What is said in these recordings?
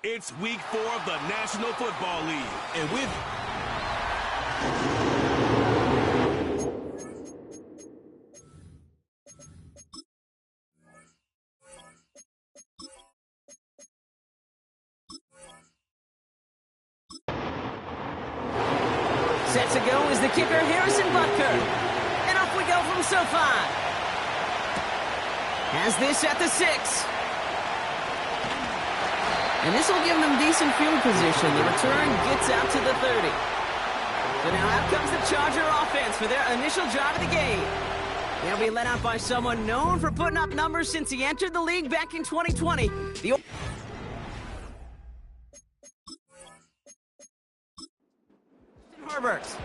It's week 4 of the National Football League. And with... Set to go is the kicker, Harrison Butker. And off we go from SoFi. Has this at the 6. And this will give them decent field position. The return gets out to the 30. So now out comes the Charger offense for their initial drive of the game. They'll be led out by someone known for putting up numbers since he entered the league back in 2020. Herbert.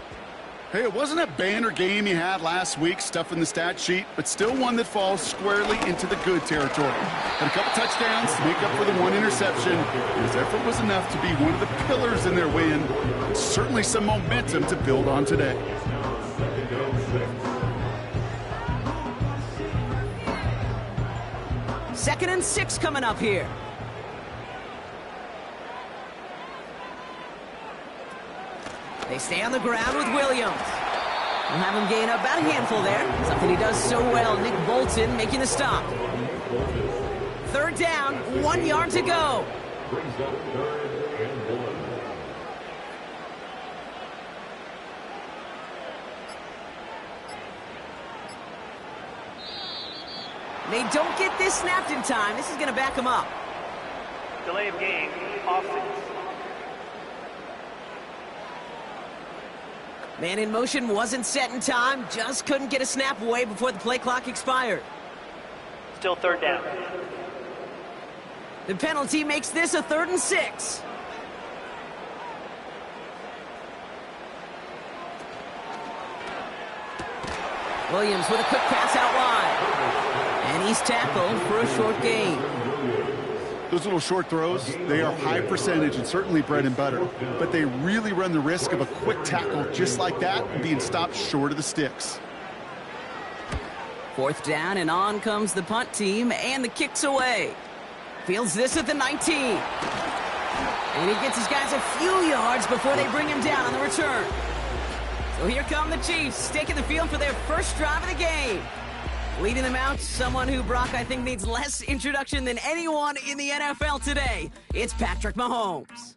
Hey, it wasn't a banner game he had last week, stuff in the stat sheet, but still one that falls squarely into the good territory. Had a couple touchdowns to make up for the one interception. His effort was enough to be one of the pillars in their win. Certainly some momentum to build on today. Second and 6 coming up here. They stay on the ground with Williams. We'll have him gain about a handful there. Something he does so well. Nick Bolton making the stop. Third down, 1 yard to go. They don't get this snapped in time. This is going to back them up. Delay of game, offense. Man in motion wasn't set in time. Just couldn't get a snap away before the play clock expired. Still third down. The penalty makes this a 3rd and 6. Williams with a quick pass out wide. And he's tackled for a short gain. Those little short throws, they are high percentage and certainly bread and butter. But they really run the risk of a quick tackle just like that and being stopped short of the sticks. 4th down, and on comes the punt team, and the kick's away. Fields this at the 19. And he gets his guys a few yards before they bring him down on the return. So here come the Chiefs, taking the field for their first drive of the game. Leading them out, someone who, Brock, I think needs less introduction than anyone in the NFL today. It's Patrick Mahomes.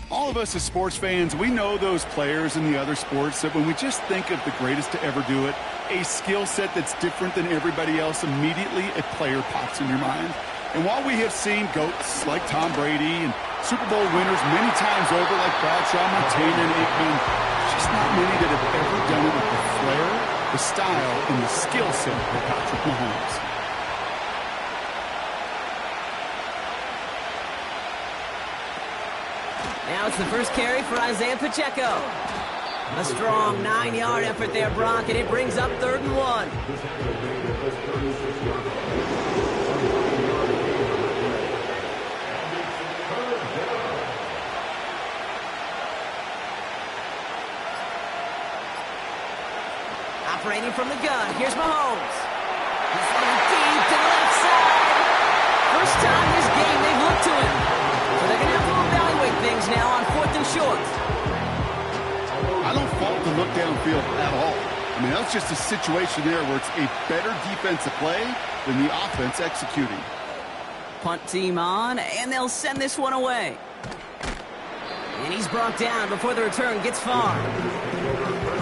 All of us as sports fans, we know those players in the other sports that when we just think of the greatest to ever do it, a skill set that's different than everybody else, immediately a player pops in your mind. And while we have seen GOATs like Tom Brady and Super Bowl winners many times over like Bradshaw, Montana, and Aikman, there's just not many that have ever done it with the flair, the style, and the skill set of Patrick Mahomes. Now it's the first carry for Isaiah Pacheco. A strong 9-yard effort there, Brock, and it brings up 3rd and 1. Operating from the gun, here's Mahomes. He's running deep to the left side. First time this game they've looked to him. So they're going to have to evaluate things now on 4th and short. I don't fault the look downfield at all. I mean, that's just a situation there where it's a better defensive play than the offense executing. Punt team on, and they'll send this one away. And he's brought down before the return gets far.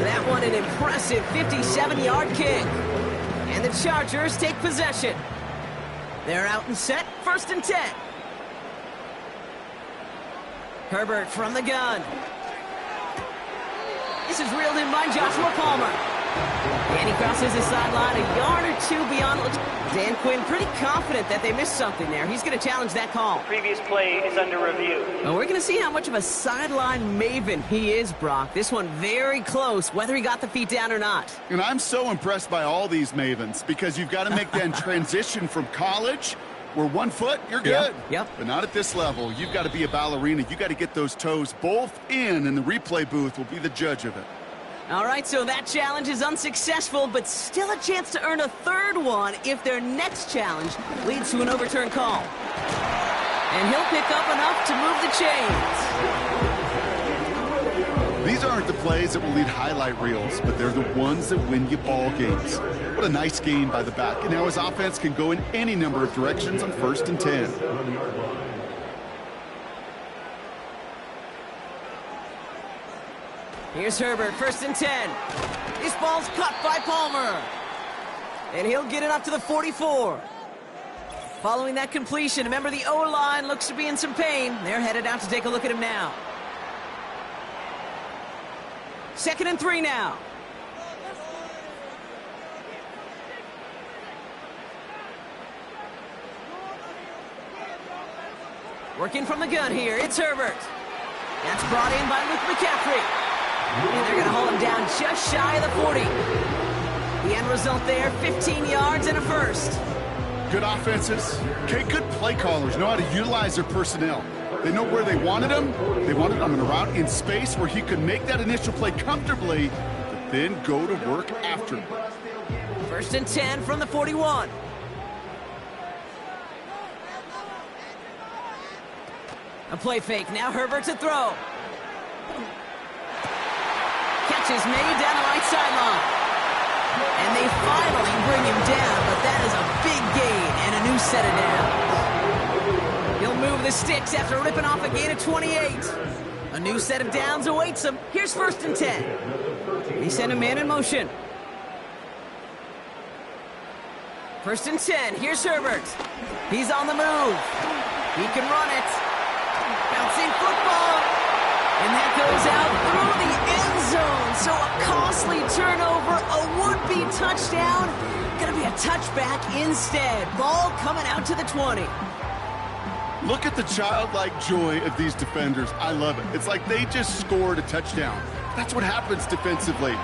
That one an impressive 57-yard kick. And the Chargers take possession. They're out and set, 1st and 10. Herbert from the gun. This is reeled in by Joshua Palmer. And he crosses the sideline a yard or two beyond. Dan Quinn pretty confident that they missed something there. He's going to challenge that call. Previous play is under review. Well, we're going to see how much of a sideline maven he is, Brock. This one very close, whether he got the feet down or not. And I'm so impressed by all these mavens because you've got to make that transition from college where 1 foot, you're good. Yep. But not at this level. You've got to be a ballerina. You've got to get those toes both in, and the replay booth will be the judge of it. All right, so that challenge is unsuccessful, but still a chance to earn a 3rd one if their next challenge leads to an overturned call. And he'll pick up enough to move the chains. These aren't the plays that will lead highlight reels, but they're the ones that win you ball games. What a nice gain by the back. And now his offense can go in any number of directions on 1st and 10. Here's Herbert, 1st and 10. This ball's caught by Palmer. And he'll get it up to the 44. Following that completion, remember the O-line looks to be in some pain. They're headed out to take a look at him now. 2nd and 3 now. Working from the gun here, it's Herbert. That's brought in by Luke McCaffrey. And they're going to hold him down just shy of the 40. The end result there, 15 yards and a first. Good offenses. Okay, good play callers know how to utilize their personnel. They know where they wanted him. They wanted him in a route in space where he could make that initial play comfortably, but then go to work after. 1st and 10 from the 41. A play fake. Now Herbert to throw. Catch is made down the right sideline. And they finally bring him down, but that is a big gain and a new set of downs. He'll move the sticks after ripping off a gain of 28. A new set of downs awaits him. Here's 1st and 10. He sent a man in motion. 1st and 10. Here's Herbert. He's on the move. He can run it. Bouncing football. And that goes out through the end zone. So a costly turnover, a would-be touchdown. Gonna be a touchback instead. Ball coming out to the 20. Look at the childlike joy of these defenders. I love it. It's like they just scored a touchdown. That's what happens defensively.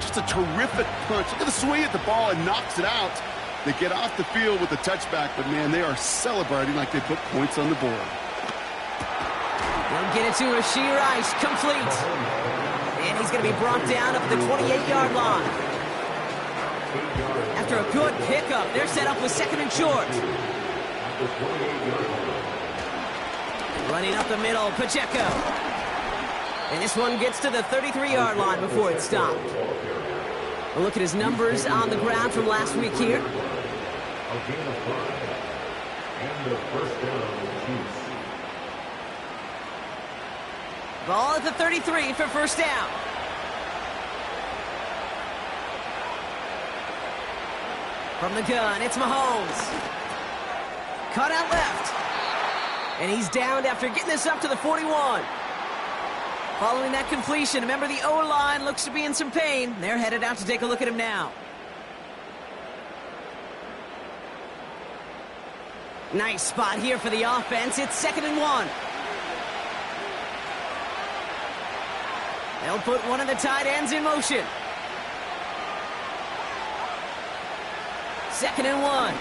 Just a terrific punch. Look at the swing at the ball and knocks it out. They get off the field with a touchback, but man, they are celebrating like they put points on the board. They'll get it to Rashee Rice, complete. And he's going to be brought down up the 28-yard line. After a good pickup, they're set up with 2nd and short. Running up the middle, Pacheco. And this one gets to the 33-yard line before it's stopped. A look at his numbers on the ground from last week here. Ball at the 33 for 1st down. From the gun, it's Mahomes. Cut out left. And he's downed after getting this up to the 41. Following that completion, remember the O-line looks to be in some pain. They're headed out to take a look at him now. Nice spot here for the offense. It's 2nd and 1. They'll put one of the tight ends in motion. 2nd and 1.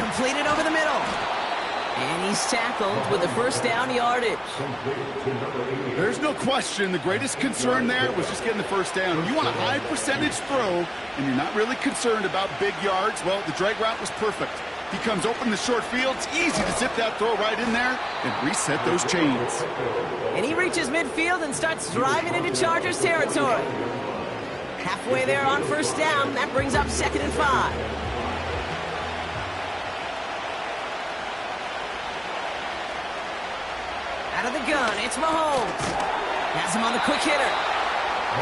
Completed over the middle. And he's tackled with the 1st down yardage. There's no question the greatest concern there was just getting the 1st down. You want a high percentage throw, and you're not really concerned about big yards. Well, the drag route was perfect. He comes open in the short field. It's easy to zip that throw right in there and reset those chains. And he reaches midfield and starts driving into Chargers territory. Halfway there on 1st down. That brings up 2nd and 5. Out of the gun, it's Mahomes. Has him on the quick hitter.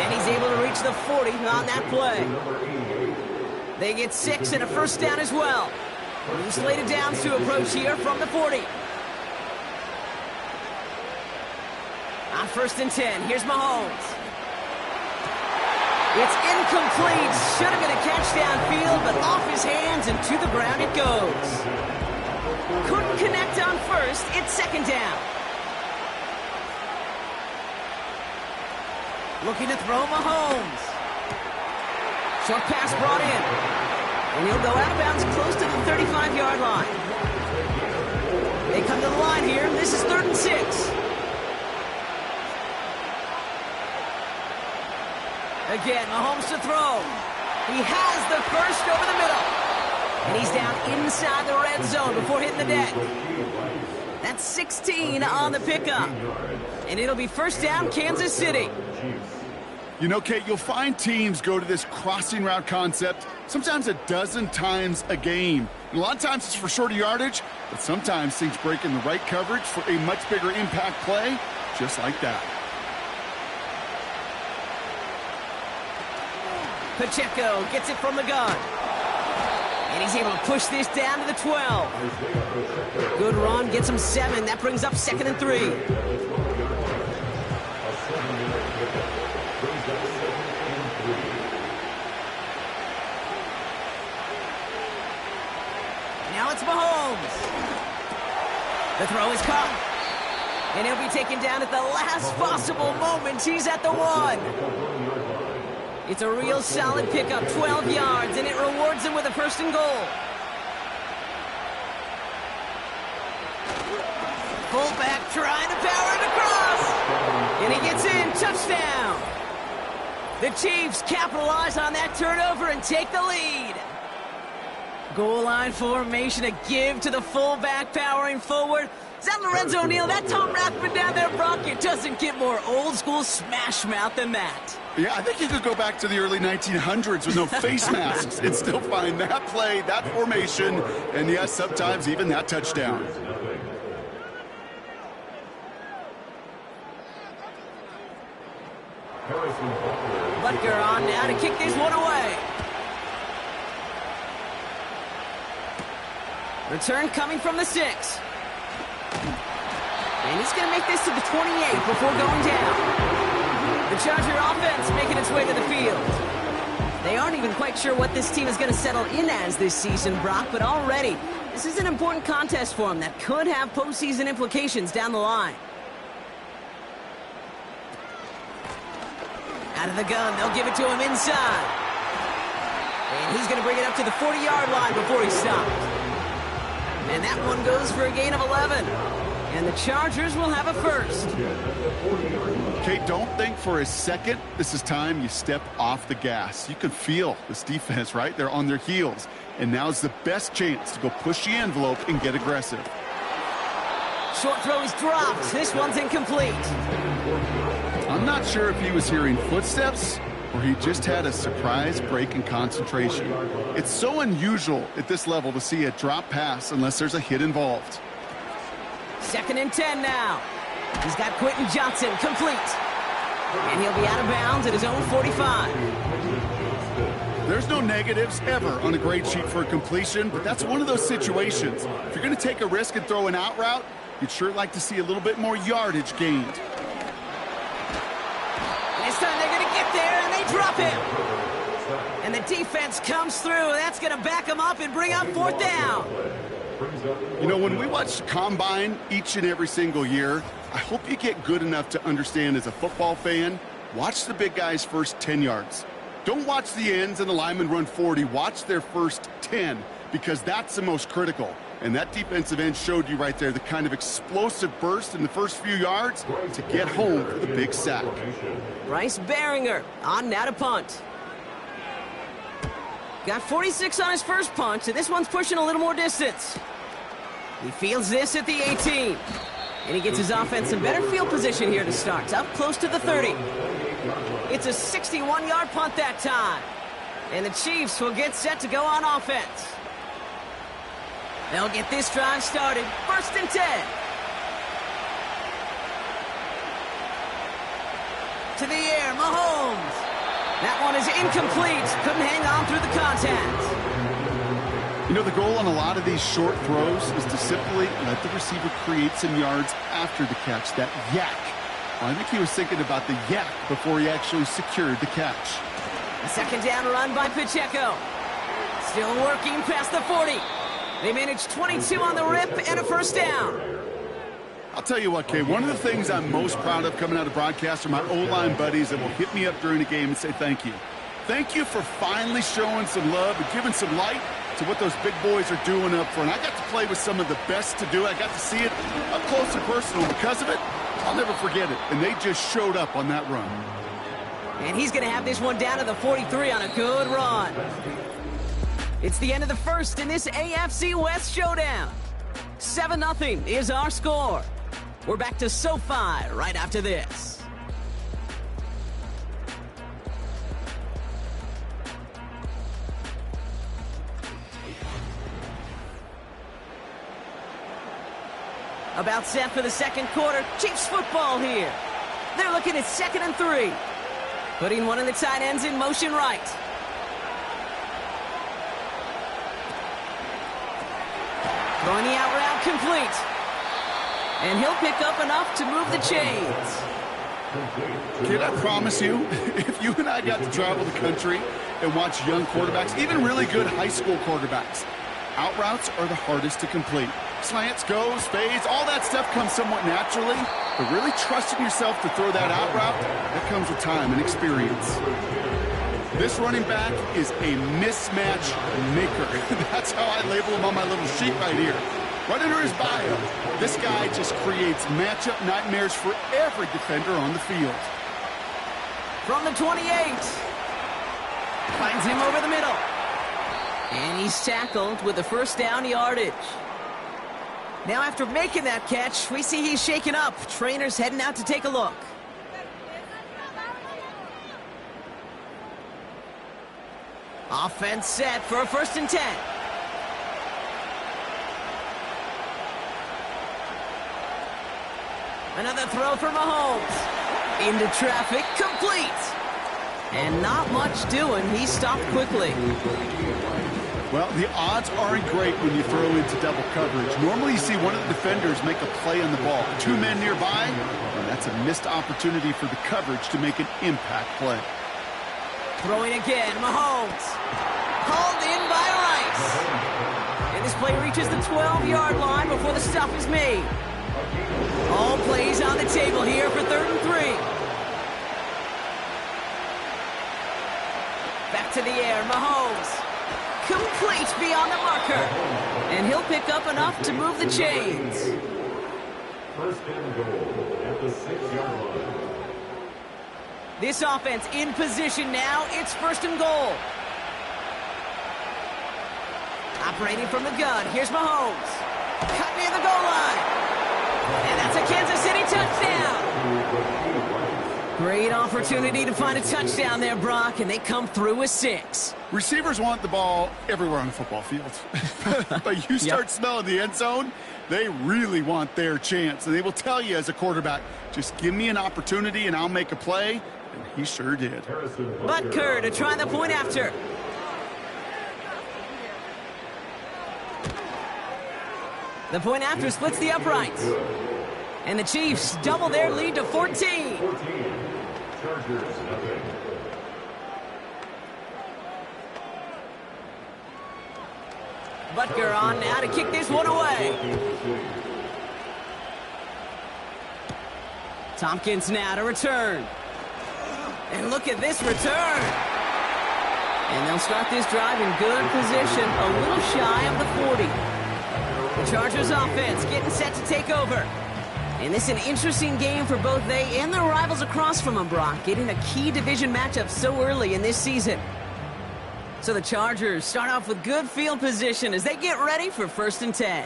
And he's able to reach the 40 on that play. They get 6 and a 1st down as well. New slated downs to approach here from the 40. On 1st and 10, here's Mahomes. It's incomplete. Should have been a catch downfield, but off his hands and to the ground it goes. Couldn't connect on 1st. It's 2nd down. Looking to throw Mahomes. Short pass brought in. And he'll go out of bounds close to the 35-yard line. They come to the line here. This is 3rd and 6. Again, Mahomes to throw. He has the 1st over the middle. And he's down inside the red zone before hitting the deck. That's 16 on the pickup. And it'll be first down, Kansas City. You know, Kate, you'll find teams go to this crossing route concept sometimes a dozen times a game. And a lot of times it's for shorter yardage, but sometimes things break in the right coverage for a much bigger impact play, just like that. Pacheco gets it from the gun. And he's able to push this down to the 12. Good run, gets him 7. That brings up 2nd and 3. Now it's Mahomes. The throw is caught. And he'll be taken down at the last possible moment. He's at the 1. It's a real solid pickup, 12 yards, and it rewards him with a 1st and goal. Fullback trying to power it across. And he gets in, touchdown. The Chiefs capitalize on that turnover and take the lead. Goal line formation, a give to the fullback powering forward. Is that Lorenzo Neal? That Tom Rathman down there, Brock? It doesn't get more old school smash mouth than that. Yeah, I think you could go back to the early 1900s with no face masks and still find that play, that formation, and yes, sometimes even that touchdown. Butker on now to kick this one away. Return coming from the 6. And he's going to make this to the 28 before going down. The Charger offense making its way to the field. They aren't even quite sure what this team is going to settle in as this season, Brock, but already this is an important contest for them that could have postseason implications down the line. Out of the gun, they'll give it to him inside. And he's going to bring it up to the 40-yard line before he's stopped. And that one goes for a gain of 11. And the Chargers will have a 1st. Kate, don't think for a second this is time you step off the gas. You can feel this defense, right? They're on their heels. And now's the best chance to go push the envelope and get aggressive. Short throw is dropped. This one's incomplete. I'm not sure if he was hearing footsteps or he just had a surprise break in concentration. It's so unusual at this level to see a drop pass unless there's a hit involved. 2nd and 10 now. He's got Quentin Johnson complete. And he'll be out of bounds at his own 45. There's no negatives ever on a grade sheet for a completion, but that's one of those situations. If you're going to take a risk and throw an out route, you'd sure like to see a little bit more yardage gained. This time they're going to get there, and they drop him. And the defense comes through. That's going to back him up and bring up 4th down. You know, when we watch Combine each and every single year, I hope you get good enough to understand as a football fan, watch the big guys' first 10 yards. Don't watch the ends and the linemen run 40. Watch their first 10, because that's the most critical. And that defensive end showed you right there the kind of explosive burst in the first few yards to get home for the big sack. Bryce Behringer on now to punt. Got 46 on his first punch, and this one's pushing a little more distance. He fields this at the 18. And he gets his offense in better field position here to start. Up close to the 30. It's a 61-yard punt that time. And the Chiefs will get set to go on offense. They'll get this drive started. 1st and 10. To the air, Mahomes. That one is incomplete. Couldn't hang on through the contact. You know, the goal on a lot of these short throws is to simply let the receiver create some yards after the catch, that yak. Well, I think he was thinking about the yak before he actually secured the catch. A 2nd down run by Pacheco. Still working past the 40. They managed 22 on the rip and a 1st down. I'll tell you what, Kay, one of the things I'm most proud of coming out of broadcast are my O-line buddies that will hit me up during the game and say thank you. Thank you for finally showing some love and giving some light to what those big boys are doing up front. I got to play with some of the best to do it. I got to see it up close and personal. Because of it, I'll never forget it. And they just showed up on that run. And he's going to have this one down to the 43 on a good run. It's the end of the first in this AFC West showdown. 7-0 is our score. We're back to SoFi right after this. About set for the second quarter. Chiefs football here. They're looking at 2nd and 3. Putting one of the tight ends in motion right. Throwing the out route complete. And he'll pick up enough to move the chains. Kid, I promise you, if you and I got to travel the country and watch young quarterbacks, even really good high school quarterbacks, out routes are the hardest to complete. Slants, goes, fades, all that stuff comes somewhat naturally, but really trusting yourself to throw that out route, that comes with time and experience. This running back is a mismatch maker. That's how I label him on my little sheet right here. Right under his bio, this guy just creates matchup nightmares for every defender on the field. From the 28. Finds him over the middle. And he's tackled with the first down yardage. Now after making that catch, we see he's shaken up. Trainer's heading out to take a look. Offense set for a 1st and 10. Another throw for Mahomes. Into traffic, complete. And not much doing. He stopped quickly. Well, the odds aren't great when you throw into double coverage. Normally you see one of the defenders make a play on the ball. 2 men nearby, and that's a missed opportunity for the coverage to make an impact play. Throwing again, Mahomes. Hauled in by Rice. And this play reaches the 12-yard line before the stop is made. All plays on the table here for 3rd and 3. Back to the air, Mahomes. Complete beyond the marker. And he'll pick up enough to move the chains. 1st and goal at the 6-yard line. This offense in position now. It's 1st and goal. Operating from the gun. Here's Mahomes. Cut near the goal line. And that's a Kansas City touchdown. Great opportunity to find a touchdown there, Brock, and they come through with 6. Receivers want the ball everywhere on the football field. But you start smelling the end zone, they really want their chance. And they will tell you as a quarterback, just give me an opportunity and I'll make a play. And he sure did. Butker to try the point after. The point after splits the uprights. And the Chiefs double their lead to 14. Chargers, nothing. Butker on now to kick this one away. Tompkins now to return. And look at this return. And they'll start this drive in good position, a little shy of the 40. The Chargers offense getting set to take over. And this is an interesting game for both they and their rivals across from them, Brock, getting a key division matchup so early in this season. So the Chargers start off with good field position as they get ready for 1st and 10.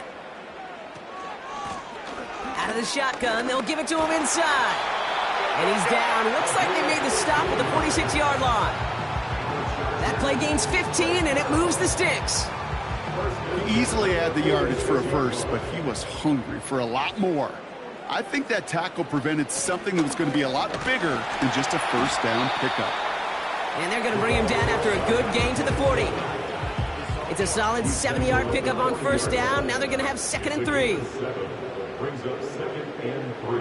Out of the shotgun, they'll give it to him inside. And he's down. Looks like they made the stop at the 46-yard line. That play gains 15, and it moves the sticks. He easily had the yardage for a first, but he was hungry for a lot more. I think that tackle prevented something that was going to be a lot bigger than just a 1st down pickup. And they're going to bring him down after a good gain to the 40. It's a solid 7-yard pickup on 1st down. Now they're going to have 2nd and 3. Brings up 2nd and 3.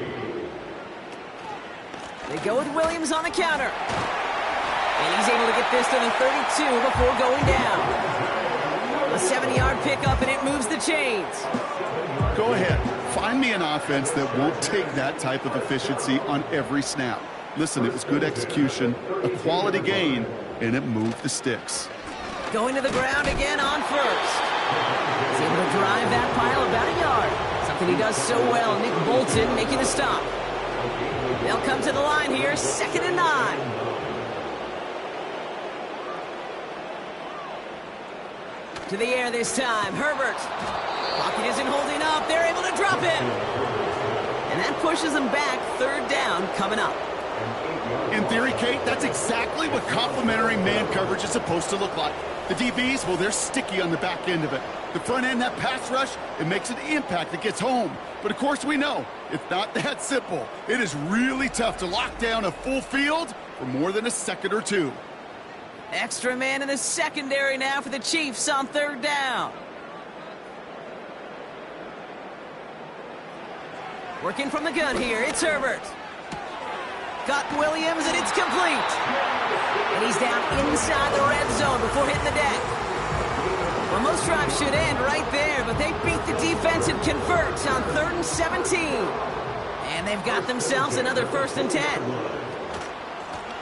They go with Williams on the counter. And he's able to get this to the 32 before going down. A 7-yard pickup, and it moves the chains. Go ahead. Find me an offense that won't take that type of efficiency on every snap. Listen, it was good execution, a quality gain, and it moved the sticks. Going to the ground again on 1st. He's able to drive that pile about a yard. Something he does so well. Nick Bolton making the stop. They'll come to the line here, 2nd and 9. To the air this time. Herbert. Pocket isn't holding up. They're able to drop him. And that pushes them back. Third down coming up. In theory, Kate, that's exactly what complementary man coverage is supposed to look like. The DBs, well, they're sticky on the back end of it. The front end, that pass rush, it makes an impact that gets home. But, of course, we know it's not that simple. It is really tough to lock down a full field for more than a second or two. Extra man in the secondary now for the Chiefs on third down. Working from the gun here, it's Herbert. Got Williams, and it's complete. And he's down inside the red zone before hitting the deck. Well, most drives should end right there, but they beat the defense and convert on 3rd and 17. And they've got themselves another 1st and 10.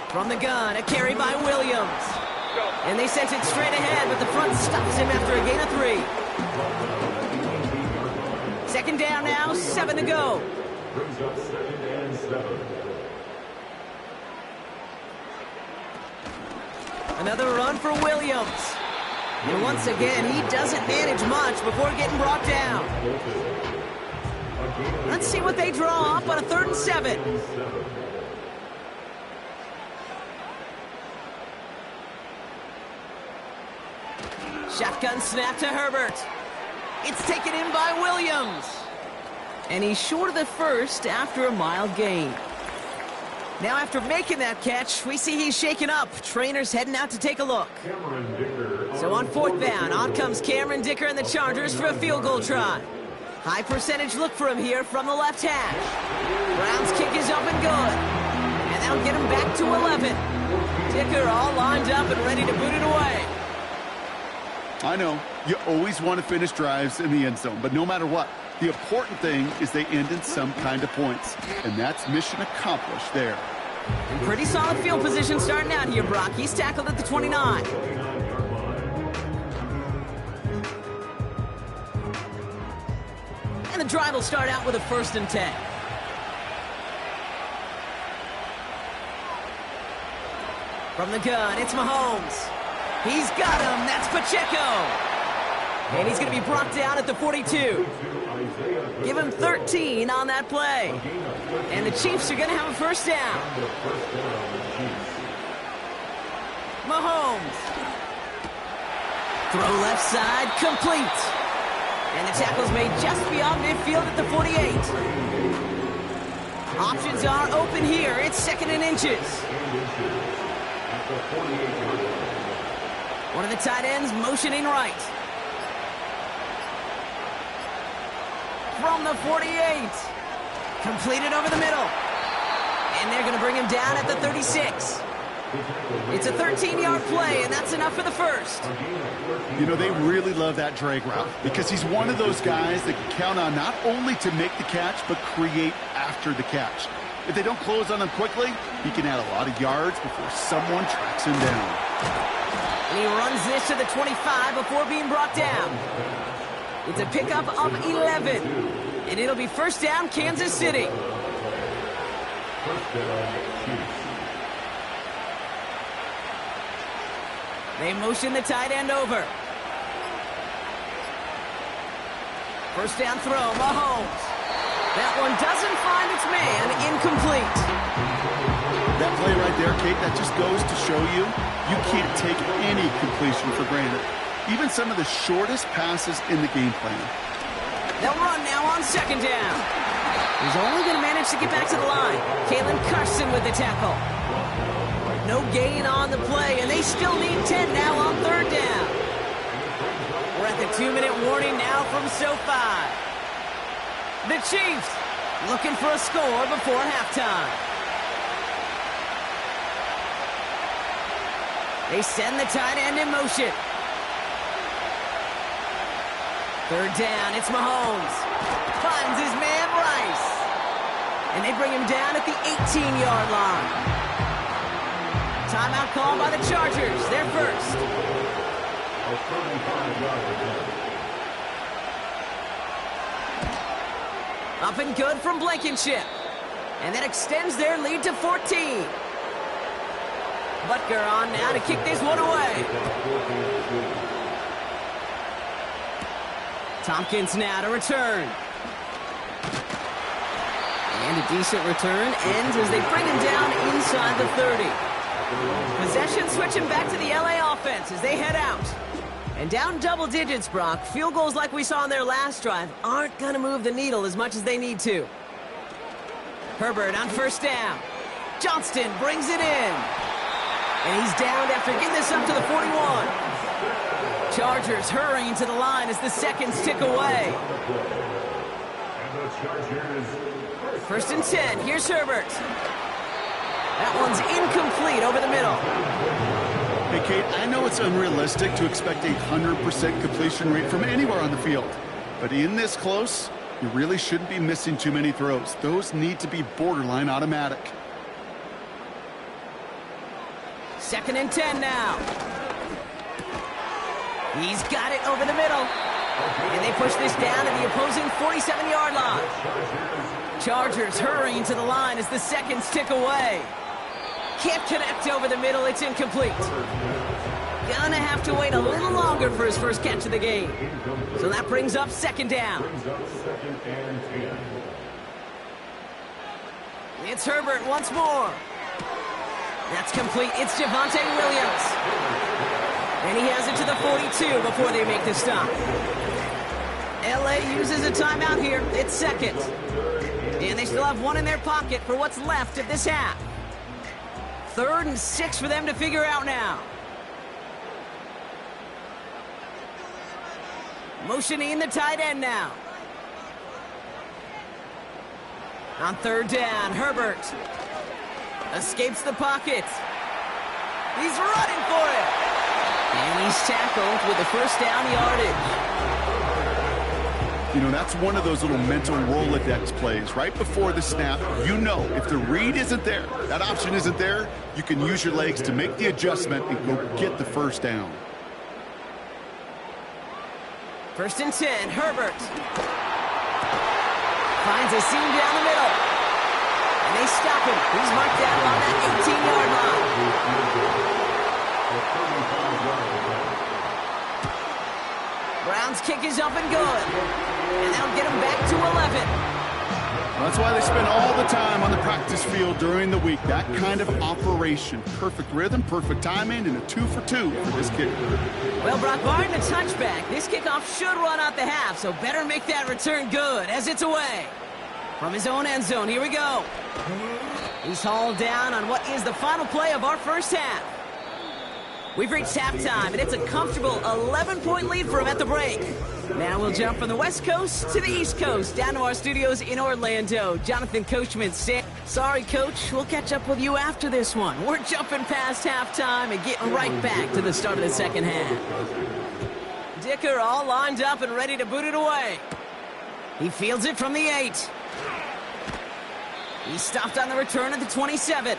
From the gun, a carry by Williams. And they sent it straight ahead, but the front stops him after a gain of 3. Second down now, 7 to go. Brings up 2nd and 7. Another run for Williams. And once again, he doesn't manage much before getting brought down. Let's see what they draw up on a 3rd and 7. Shotgun snap to Herbert. It's taken in by Williams. And he's short of the first after a mild gain. Now after making that catch, we see he's shaken up. Trainer's heading out to take a look. So on 4th down, on comes Cameron Dicker and the Chargers for a field goal try. High percentage look for him here from the left hash. Brown's kick is up and good. And that'll get him back to 11. Dicker all lined up and ready to boot it away. I know, you always want to finish drives in the end zone, but no matter what, the important thing is they end in some kind of points, and that's mission accomplished there. And pretty solid field position starting out here, Brock. He's tackled at the 29. And the drive will start out with a 1st and 10. From the gun, it's Mahomes. He's got him. That's Pacheco. And he's going to be brought down at the 42. Give him 13 on that play. And the Chiefs are going to have a 1st down. Mahomes. Throw left side, complete. And the tackle's made just beyond midfield at the 48. Options are open here. It's 2nd and inches. One of the tight ends motioning right. From the 48. Completed over the middle. And they're going to bring him down at the 36. It's a 13-yard play, and that's enough for the 1st. You know, they really love that drag route because he's one of those guys that can count on not only to make the catch, but create after the catch. If they don't close on him quickly, he can add a lot of yards before someone tracks him down. And he runs this to the 25 before being brought down. It's a pickup of 11. And it'll be 1st down, Kansas City. They motion the tight end over. 1st down throw, Mahomes. That one doesn't find its man, incomplete. That play right there, Kate, that just goes to show you can't take any completion for granted. Even some of the shortest passes in the game plan. They'll run now on 2nd down. He's only going to manage to get back to the line. Kalen Carson with the tackle. No gain on the play, and they still need 10 now on 3rd down. We're at the 2-minute warning now from SoFi. The Chiefs looking for a score before halftime. They send the tight end in motion. 3rd down, it's Mahomes. Finds his man, Rice. And they bring him down at the 18-yard line. Timeout called by the Chargers. They're first. Up and good from Blankenship. And that extends their lead to 14. Butker on now to kick this one away. Tompkins now to return. And a decent return ends as they bring him down inside the 30. Possession switching back to the LA offense as they head out. And down double digits, Brock. Field goals like we saw on their last drive aren't going to move the needle as much as they need to. Herbert on first down. Johnston brings it in. And he's downed after getting this up to the 41. Chargers hurrying to the line as the seconds tick away. First and 10. Here's Herbert. That one's incomplete over the middle. Hey, Kate, I know it's unrealistic to expect a 100% completion rate from anywhere on the field. But in this close, you really shouldn't be missing too many throws. Those need to be borderline automatic. Second and 10 now. He's got it over the middle. And they push this down to the opposing 47-yard line. Chargers hurrying to the line as the seconds tick away. Can't connect over the middle. It's incomplete. Gonna have to wait a little longer for his first catch of the game. So that brings up second down. It's Herbert once more. That's complete. It's Javonte Williams. And he has it to the 42 before they make the stop. LA uses a timeout here. It's second. And they still have one in their pocket for what's left of this half. 3rd and 6 for them to figure out now. Motioning the tight end now. On 3rd down, Herbert escapes the pocket. He's running for it. And he's tackled with the first down yardage. You know, that's one of those little mental Rolodex plays. Right before the snap, you know if the read isn't there, that option isn't there, you can use your legs to make the adjustment and go get the first down. First and 10, Herbert. Finds a seam down the middle. And they stop him. He's marked down on that 18-yard line. Brown's kick is up and good. And that'll get him back to 11. Well, that's why they spend all the time on the practice field during the week. That kind of operation. Perfect rhythm, perfect timing, and a 2 for 2 for this kicker. Well, Brock, barring the touchback, this kickoff should run out the half, so better make that return good as it's away. From his own end zone, here we go. He's hauled down on what is the final play of our first half. We've reached halftime, and it's a comfortable 11-point lead for him at the break. Now we'll jump from the West Coast to the East Coast, down to our studios in Orlando. Jonathan Coachman said, sorry, Coach, we'll catch up with you after this one. We're jumping past halftime and getting right back to the start of the second half. Dicker all lined up and ready to boot it away. He fields it from the 8. He's stopped on the return at the 27.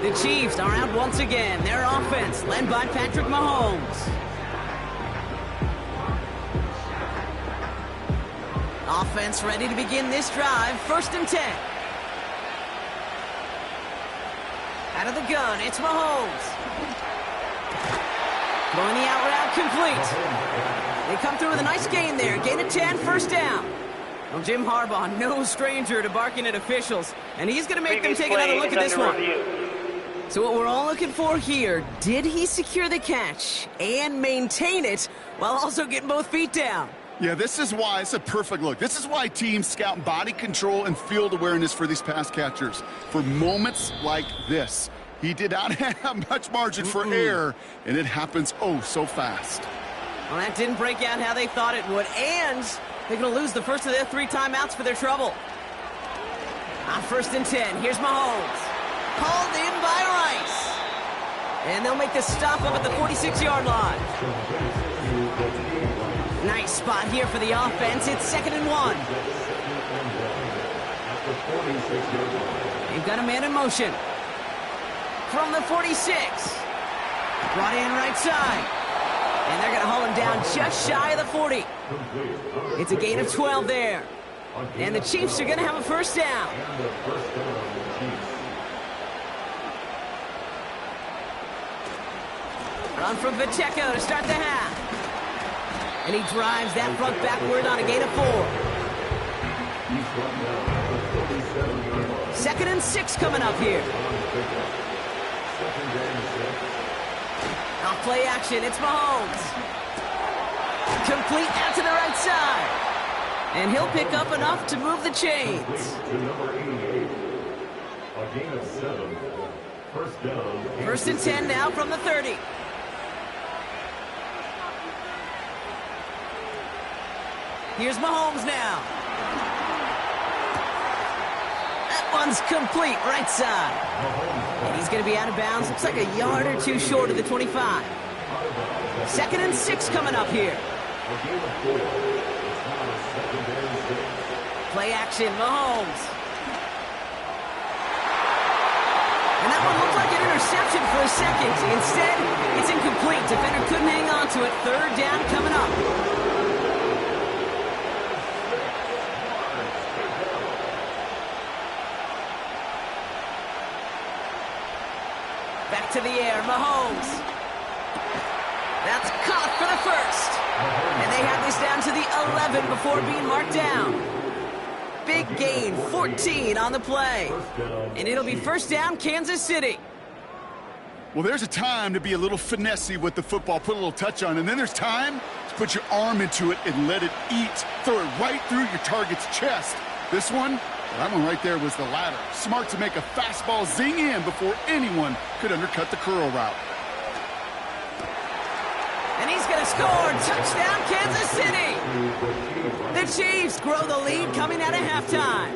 The Chiefs are out once again. Their offense led by Patrick Mahomes. Offense ready to begin this drive. First and 10. Out of the gun, it's Mahomes. Throwing the out route complete. They come through with a nice gain there. Gain of 10, first down. Well, Jim Harbaugh, no stranger to barking at officials, and he's going to make them take another look at this one. So what we're all looking for here, did he secure the catch and maintain it while also getting both feet down? Yeah, this is why it's a perfect look. This is why teams scout body control and field awareness for these pass catchers. For moments like this, he did not have much margin for error, and it happens oh so fast. Well, that didn't break out how they thought it would, and they're going to lose the first of their 3 timeouts for their trouble. On first and 10, here's Mahomes. Hauled in by Rice. And they'll make the stop up at the 46-yard line. Nice spot here for the offense. It's 2nd and 1. They've got a man in motion. From the 46. Brought in right side. And they're going to haul him down just shy of the 40. It's a gain of 12 there. And the Chiefs are going to have a first down. Run from Pacheco to start the half. And he drives that front backward on a gain of 4. He's brought down at the 47-yard line. 2nd and 6 coming up here. Second and 6. Off play action, it's Mahomes. Complete out to the right side. And he'll pick up enough to move the chains. To number 88. A gain of 7. First down. 1st and 10 now from the 30. Here's Mahomes now. That one's complete, right side. And he's going to be out of bounds. Looks like a yard or 2 short of the 25. 2nd and 6 coming up here. A gain of 4. It's now a second and 6. Play action, Mahomes. And that one looked like an interception for a second. Instead, it's incomplete. Defender couldn't hang on to it. 3rd down coming up. Back to the air, Mahomes. That's caught for the 1st. And they have this down to the 11 before being marked down. Big gain, 14 on the play. And it'll be 1st down, Kansas City. Well, there's a time to be a little finessey with the football, put a little touch on, and then there's time to put your arm into it and let it eat. Throw it right through your target's chest. This one, that one right there was the latter. Smart to make a fastball zing in before anyone could undercut the curl route. And he's going to score. Touchdown, Kansas City. The Chiefs grow the lead coming out of halftime.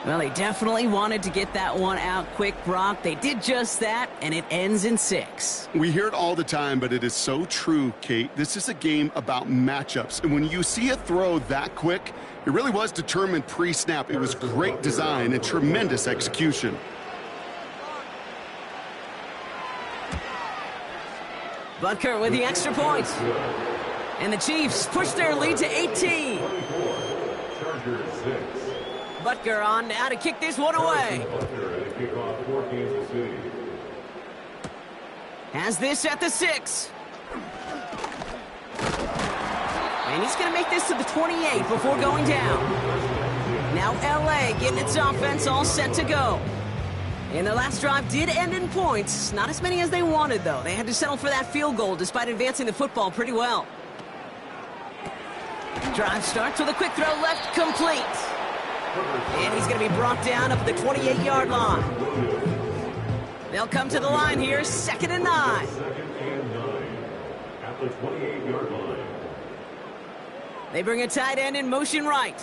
Well, they definitely wanted to get that one out quick, Brock. They did just that, and it ends in 6. We hear it all the time, but it is so true, Kate. This is a game about matchups. And when you see a throw that quick, it really was determined pre-snap. It was great design and tremendous execution. Butker with the extra point. And the Chiefs push their lead to 18. Chargers 6. Butker on now to kick this one away. Has this at the 6. And he's going to make this to the 28 before going down. Now LA getting its offense all set to go. And their last drive did end in points. Not as many as they wanted, though. They had to settle for that field goal despite advancing the football pretty well. Drive starts with a quick throw left, complete. And he's going to be brought down up at the 28-yard line. They'll come to the line here, 2nd and 9. 2nd and 9 at the 28-yard line. They bring a tight end in motion right.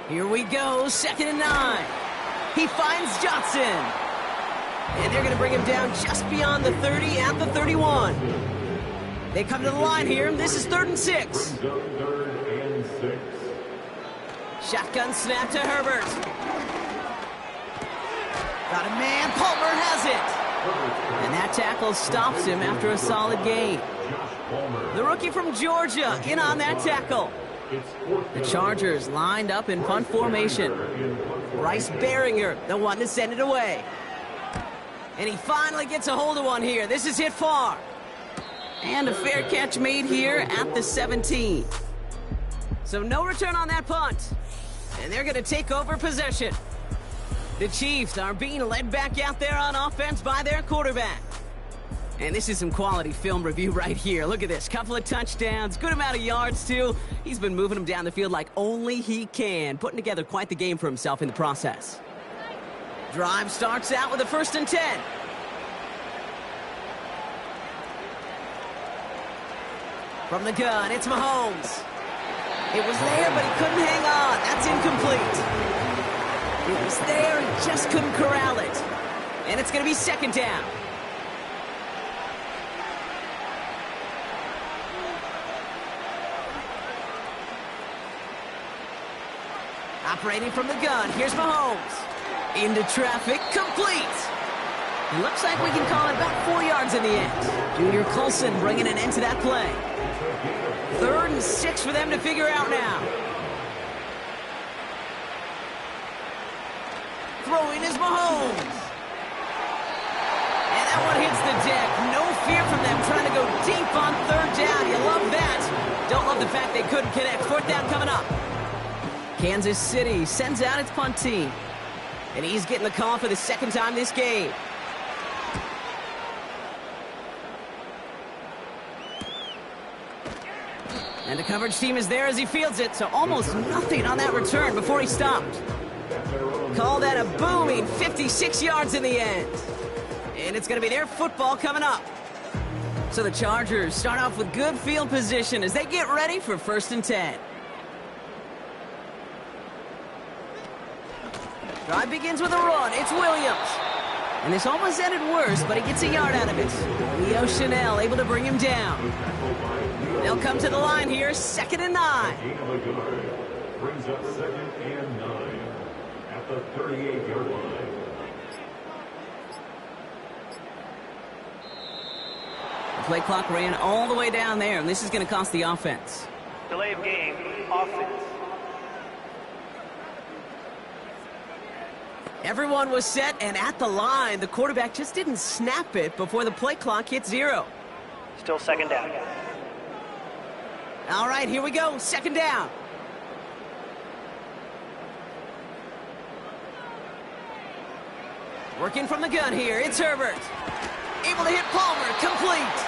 Here we go, 2nd and 9. He finds Johnson. And they're going to bring him down just beyond the 30 at the 31. They come to the line here. This is 3rd and 6. 3rd and 6. Shotgun snap to Herbert. Got a man. Palmer has it. And that tackle stops him after a solid gain. The rookie from Georgia in on that tackle. The Chargers lined up in punt formation. Bryce Behringer, the one to send it away. And he finally gets a hold of one here. This is hit far. And a fair catch made here at the 17. So no return on that punt. And they're going to take over possession. The Chiefs are being led back out there on offense by their quarterback. And this is some quality film review right here. Look at this. Couple of touchdowns. Good amount of yards, too. He's been moving them down the field like only he can. Putting together quite the game for himself in the process. Drive starts out with a 1st and 10. From the gun, it's Mahomes. It was there, but he couldn't hang on. That's incomplete. It was there, he just couldn't corral it. And it's going to be 2nd down. Operating from the gun, here's Mahomes. Into traffic, complete. It looks like we can call it about 4 yards in the end. Junior Colson bringing an end to that play. 3rd and 6 for them to figure out now. Throwing is Mahomes. And that one hits the deck. No fear from them trying to go deep on third down. You love that. Don't love the fact they couldn't connect. Fourth down coming up. Kansas City sends out its punt team. And he's getting the call for the second time this game. And the coverage team is there as he fields it, so almost nothing on that return before he stopped. Call that a booming 56 yards in the end. And it's going to be their football coming up. So the Chargers start off with good field position as they get ready for 1st and 10. Drive begins with a run. It's Williams. And this almost ended worse, but he gets a yard out of it. Leo Chanel able to bring him down. They'll come to the line here, 2nd and 9. Brings up 2nd and 9 at the 38-yard line. The play clock ran all the way down there, and this is going to cost the offense. Delay of game, offense. Everyone was set and at the line. The quarterback just didn't snap it before the play clock hit 0. Still 2nd down. All right, here we go. 2nd down. Working from the gun here. It's Herbert. Able to hit Palmer. Complete.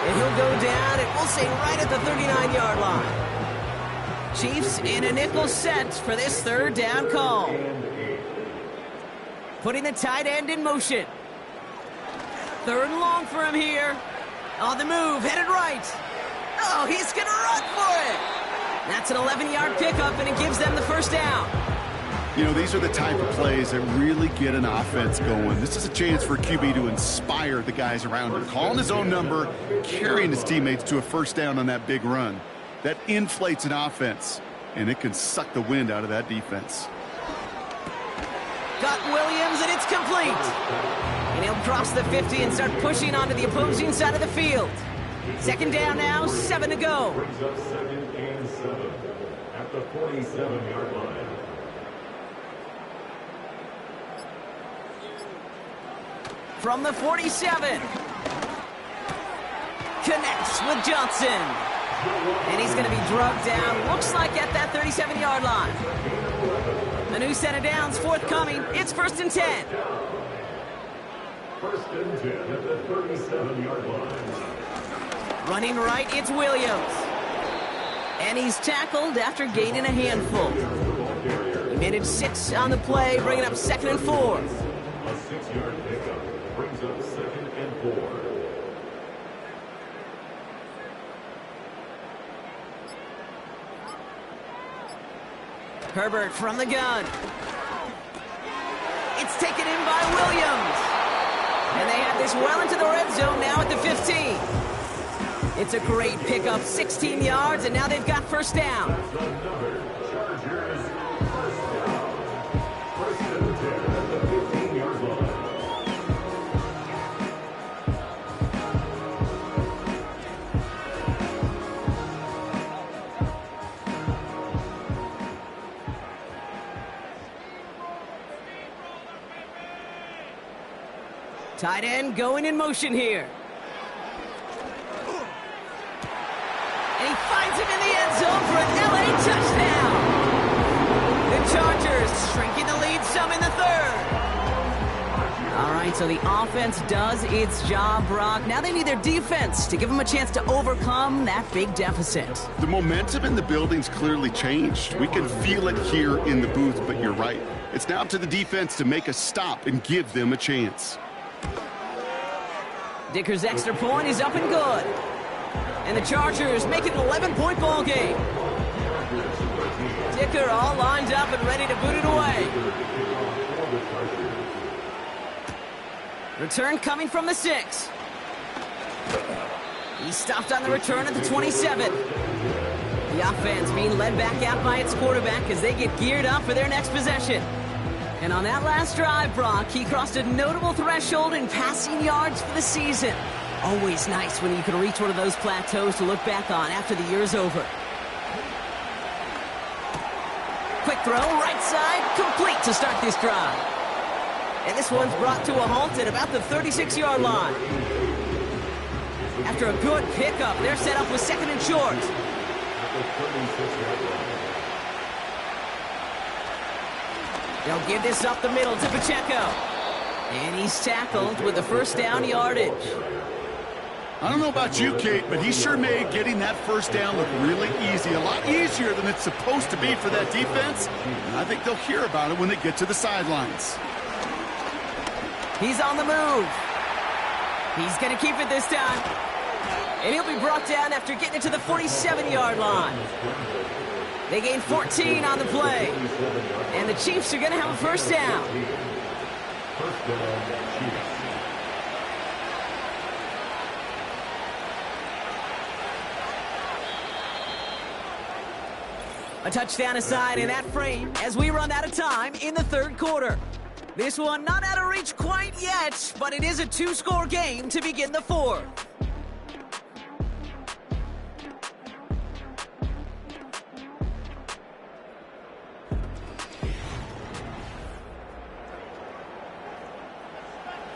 And he'll go down, and we'll say right at the 39-yard line. Chiefs in a nickel set for this 3rd down call. Putting the tight end in motion. 3rd and long for him here. On the move, headed right. Oh, he's going to run for it. That's an 11-yard pickup, and it gives them the 1st down. You know, these are the type of plays that really get an offense going. This is a chance for QB to inspire the guys around him. Calling his own number, carrying his teammates to a 1st down on that big run. That inflates an offense, and it can suck the wind out of that defense. Got Williams, and it's complete. And he'll cross the 50 and start pushing onto the opposing side of the field. 2nd down now, 7 to go. Brings up 2nd and 7 at the 47-yard line. From the 47. Connects with Johnson. And he's going to be drugged down, looks like at that 37-yard line. A new set of downs forthcoming. It's 1st and 10. 1st and 10 at the 37-yard line. Running right, it's Williams. And he's tackled after gaining a handful. He made it 6 on the play, bringing up 2nd and 4. A 6-yard pickup brings up 2nd and 4. Herbert from the gun. It's taken in by Williams. And they have this well into the red zone now at the 15. It's a great pickup, 16 yards, and now they've got 1st down. Another Chargers 1st down. 1st and 10 at the 15-yard line. Tight end going in motion here. And he finds him in the end zone for an LA touchdown. The Chargers shrinking the lead some in the 3rd. All right, so the offense does its job, Brock. Now they need their defense to give them a chance to overcome that big deficit. The momentum in the building's clearly changed. We can feel it here in the booth, but you're right. It's now up to the defense to make a stop and give them a chance. Dicker's extra point is up and good. And the Chargers make it an 11-point ball game. Dicker all lined up and ready to boot it away. Return coming from the 6. He stopped on the return at the 27. The offense being led back out by its quarterback as they get geared up for their next possession. And on that last drive, Brock, he crossed a notable threshold in passing yards for the season. Always nice when you can reach one of those plateaus to look back on after the year's over. Quick throw, right side, complete to start this drive. And this one's brought to a halt at about the 36-yard line. After a good pickup, they're set up with second and short. They'll give this up the middle to Pacheco. And he's tackled with the first down yardage. I don't know about you, Kate, but he sure made getting that first down look really easy. A lot easier than it's supposed to be for that defense. And I think they'll hear about it when they get to the sidelines. He's on the move. He's going to keep it this time. And he'll be brought down after getting it to the 47-yard line. They gain 14 on the play. And the Chiefs are going to have a first down. First down, Chiefs. A touchdown aside in that frame as we run out of time in the third quarter. This one not out of reach quite yet, but it is a two-score game to begin the fourth.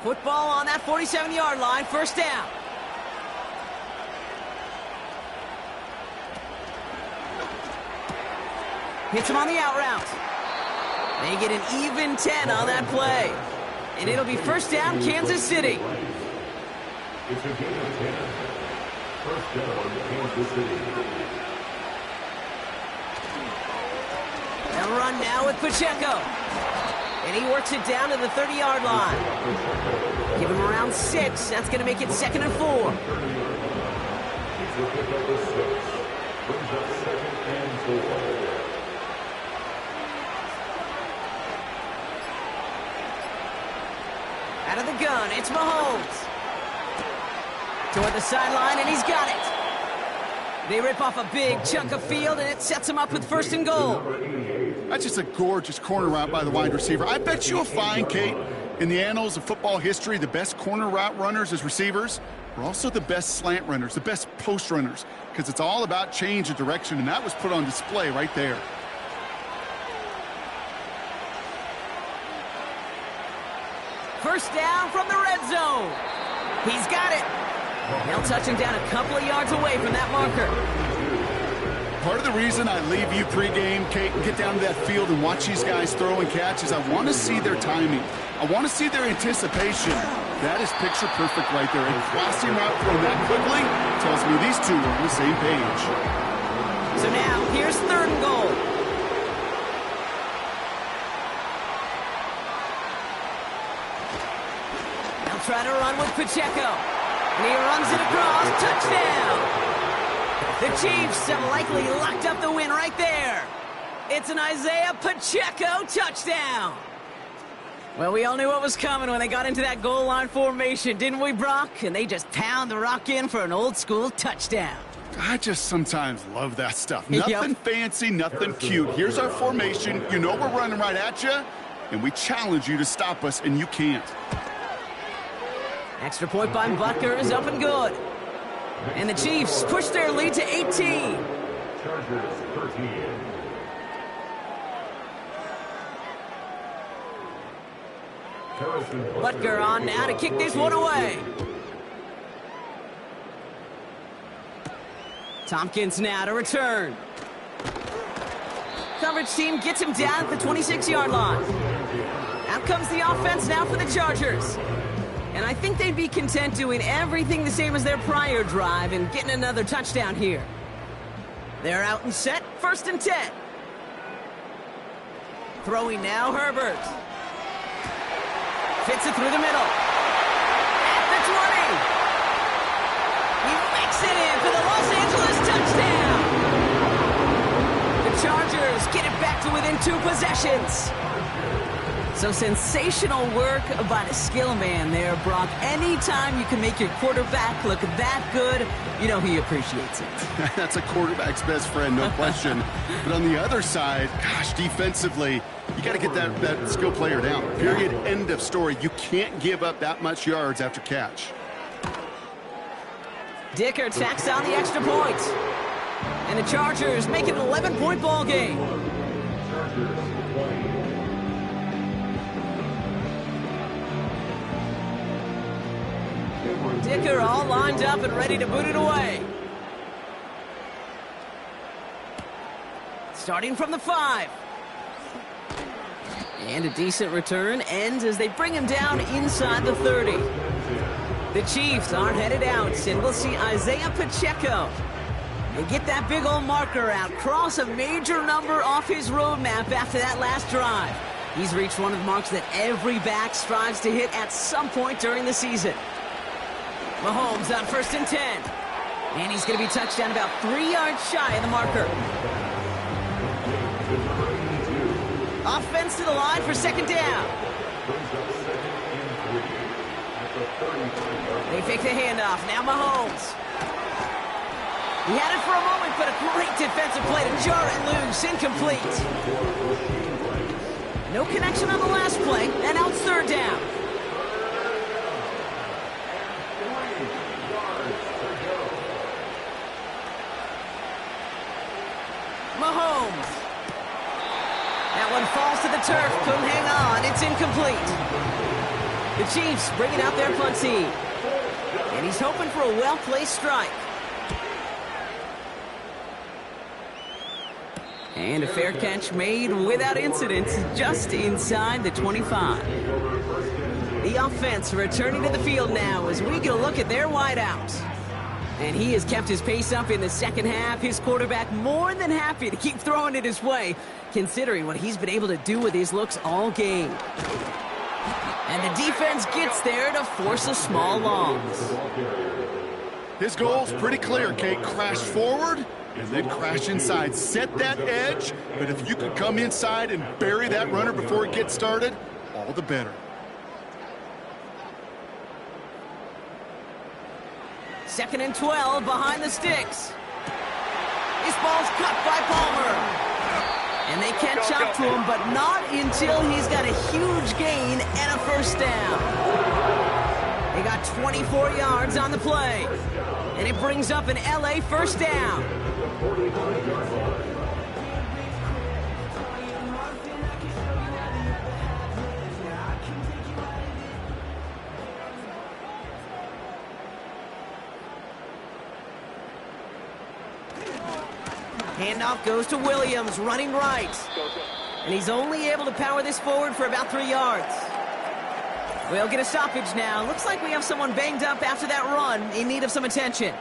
Football on that 47-yard line, first down. Hits him on the out route. They get an even 10 on that play. And it'll be first down, Kansas City. It's a gain of 10. First down, Kansas City. They'll run now with Pacheco. And he works it down to the 30-yard line. Give him around 6. That's going to make it second and 4. It's a pickup of 6. Brings up second and 4. Out of the gun, it's Mahomes. Toward the sideline, and he's got it. They rip off a big chunk of field, and it sets him up with first and goal. That's just a gorgeous corner route by the wide receiver. I bet you'll find, Kate, in the annals of football history, the best corner route runners as receivers are also the best slant runners, the best post runners, because it's all about change of direction, and that was put on display right there. First down from the red zone. He's got it. They'll touch him down a couple of yards away from that marker. Part of the reason I leave you pregame, Kate, and get down to that field and watch these guys throw and catch is I want to see their timing. I want to see their anticipation. That is picture perfect right there. A crossing route thrown that quickly tells me these two are on the same page. So now, here's third and goal. They'll try to run with Pacheco. And he runs it across. Touchdown! The Chiefs have likely locked up the win right there. It's an Isaiah Pacheco touchdown. Well, we all knew what was coming when they got into that goal line formation, didn't we, Brock? And they just pound the rock in for an old-school touchdown. I just sometimes love that stuff. Nothing fancy, nothing cute. Here's our formation. You know we're running right at you, and we challenge you to stop us, and you can't. Extra point by Butker is up and good. And the Chiefs push their lead to 18. Chargers 13. Butker on now to kick this one away. Tompkins now to return. Coverage team gets him down at the 26-yard line. Out comes the offense now for the Chargers. And I think they'd be content doing everything the same as their prior drive and getting another touchdown here. They're out and set, first and 10. Throwing now, Herbert. Fits it through the middle. At the 20. He makes it in for the Los Angeles touchdown. The Chargers get it back to within 2 possessions. So sensational work by the skill man there, Brock. Anytime you can make your quarterback look that good, you know he appreciates it. That's a quarterback's best friend, no question. But on the other side, gosh, defensively, you got to get that skill player down. Period. End of story. You can't give up that much yards after catch. Dicker tacks on the extra point. And the Chargers make it an 11-point ball game. Dicker all lined up and ready to boot it away. Starting from the 5. And a decent return ends as they bring him down inside the 30. The Chiefs aren't headed out, and we'll see Isaiah Pacheco. And get that big old marker out, cross a major number off his roadmap after that last drive. He's reached one of the marks that every back strives to hit at some point during the season. Mahomes on 1st and 10. And he's going to be touched down about 3 yards shy of the marker. Offense to the line for 2nd down. They fake the handoff. Now Mahomes. He had it for a moment, but a great defensive play to jar it loose. Incomplete. No connection on the last play, and out 3rd down. Mahomes. That one falls to the turf. Couldn't hang on. It's incomplete. The Chiefs bringing out their punt team. And he's hoping for a well-placed strike. And a fair catch made without incident, just inside the 25. The offense returning to the field now as we get a look at their wideouts. And he has kept his pace up in the second half. His quarterback more than happy to keep throwing it his way, considering what he's been able to do with his looks all game. And the defense gets there to force a small loss. His goal's pretty clear, Kate. Crash forward and then crash inside. Set that edge, but if you could come inside and bury that runner before it gets started, all the better. 2nd and 12 behind the sticks. This ball's cut by Palmer. And they catch up to him, but not until he's got a huge gain and a 1st down. They got 24 yards on the play. And it brings up an LA 1st down. Handoff goes to Williams, running right. And he's only able to power this forward for about 3 yards. We'll get a stoppage now. Looks like we have someone banged up after that run, in need of some attention.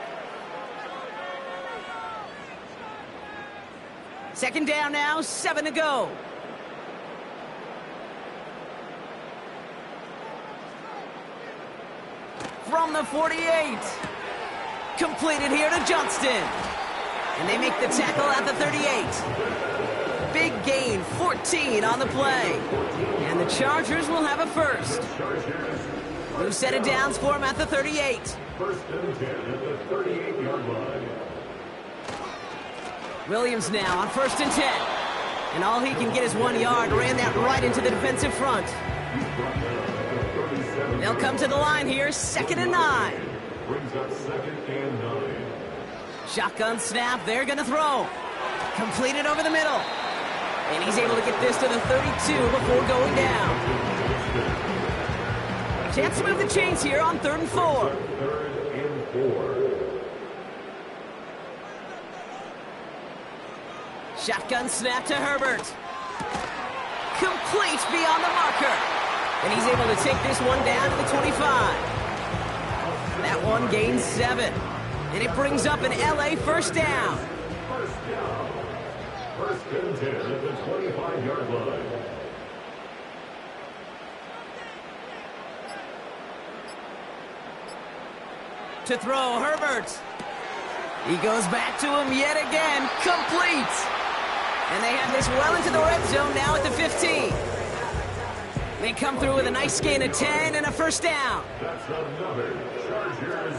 2nd down now, 7 to go. From the 48. Completed here to Johnston. And they make the tackle at the 38. Big gain, 14 on the play. And the Chargers will have a 1st. New set of downs for him at the 38. 1st and 10 at the 38-yard line. Williams now on 1st and 10. And all he can get is 1 yard. Ran that right into the defensive front. They'll come to the line here, 2nd and 9. Brings up 2nd and 9. Shotgun snap, they're going to throw. Completed over the middle. And he's able to get this to the 32 before going down. Chance to move the chains here on 3rd and 4. 3rd and 4. Shotgun snap to Herbert. Complete beyond the marker. And he's able to take this one down to the 25. That one gains 7. And it brings up an LA 1st down. 1st down. 1st and 10 at the 25-yard line. To throw, Herbert. He goes back to him yet again. Complete. And they have this well into the red zone now at the 15. They come through with a nice gain of 10 and a 1st down. That's another Chargers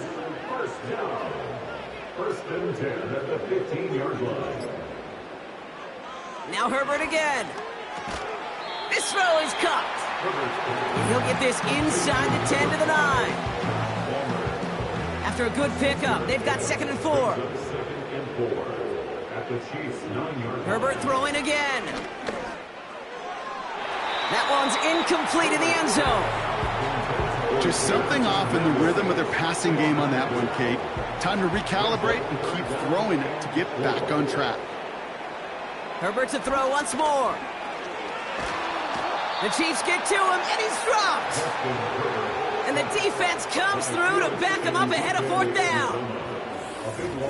1st down. 1st and 10 at the 15-yard line. Now Herbert again. This throw is caught. And he'll get this inside the 10 to the 9. After a good pickup, they've got 2nd and 4. 2nd and 4 at the Chiefs' 9-yard line. Herbert throwing again. That one's incomplete in the end zone. Just something off in the rhythm of their passing game on that one, Kate. Time to recalibrate and keep throwing it to get back on track. Herbert to throw once more. The Chiefs get to him, and he's dropped. And the defense comes through to back him up ahead of 4th down.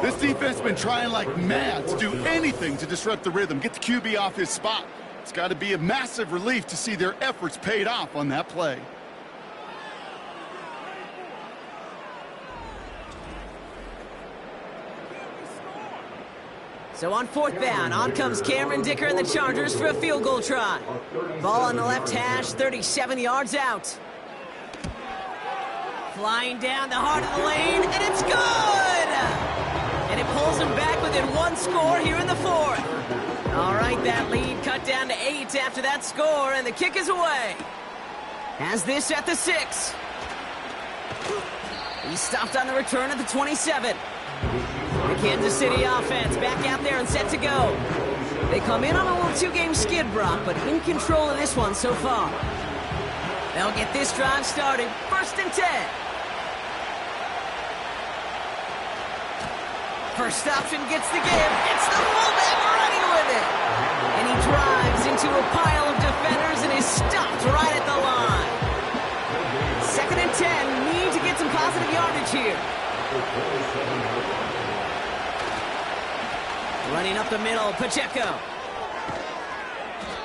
This defense has been trying like mad to do anything to disrupt the rhythm, get the QB off his spot. It's got to be a massive relief to see their efforts paid off on that play. So on 4th down, on comes Cameron Dicker and the Chargers for a field goal try. Ball on the left hash, 37 yards out. Flying down the heart of the lane, and it's good! And it pulls them back within 1 score here in the 4th. All right, that lead cut down to 8 after that score, and the kick is away. Has this at the 6. He's stopped on the return at the 27. The Kansas City offense back out there and set to go. They come in on a little 2-game skid, Brock, but in control of this one so far. They'll get this drive started. 1st and 10. First option gets the give. It's the fullback running with it. And he drives into a pile of defenders and is stopped right at the line. 2nd and 10. Need to get some positive yardage here. Running up the middle, Pacheco.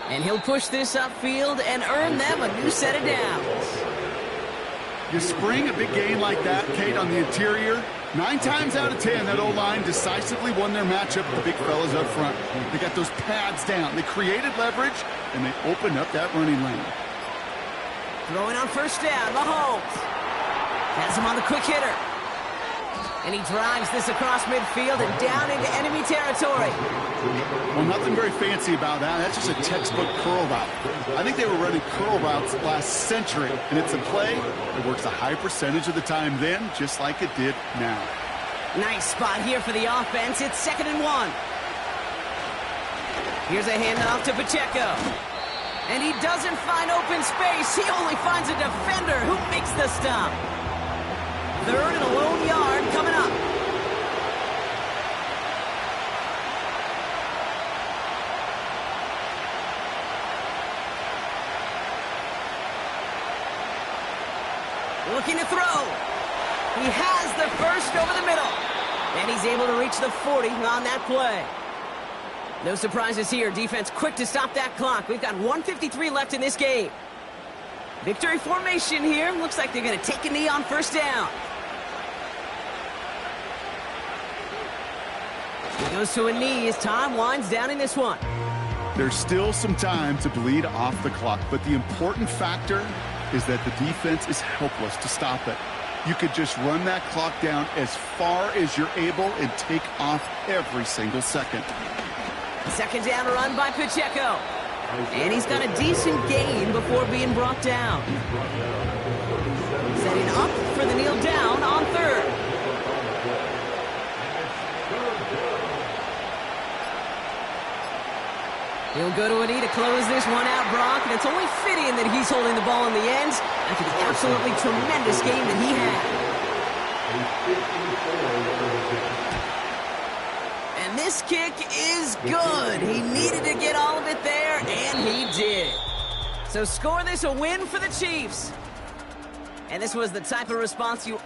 And he'll push this upfield and earn them a new set of downs. You spring a big gain like that, Kate, on the interior. 9 times out of 10, that O-line decisively won their matchup with the big fellas up front. They got those pads down. They created leverage, and they opened up that running lane. Throwing on 1st down, Mahomes. Has him on the quick hitter. And he drives this across midfield and down into enemy territory. Well, nothing very fancy about that. That's just a textbook curl route. I think they were running curl routes last century, and it's a play that works a high percentage of the time then, just like it did now. Nice spot here for the offense. It's 2nd and 1. Here's a handoff to Pacheco. And he doesn't find open space. He only finds a defender who makes the stop. 3rd and a lone yard coming up. Looking to throw. He has the first over the middle. And he's able to reach the 40 on that play. No surprises here. Defense quick to stop that clock. We've got 1:53 left in this game. Victory formation here. Looks like they're going to take a knee on 1st down. He goes to a knee as time winds down in this one. There's still some time to bleed off the clock, but the important factor is that the defense is helpless to stop it. You could just run that clock down as far as you're able and take off every single second. 2nd down run by Pacheco. And he's got a decent gain before being brought down. Setting up for the kneel down on 3rd. He'll go to a knee to close this one out, Brock, and it's only fitting that he's holding the ball in the ends after the absolutely tremendous game that he had. And this kick is good. He needed to get all of it there, and he did. So score this a win for the Chiefs. And this was the type of response you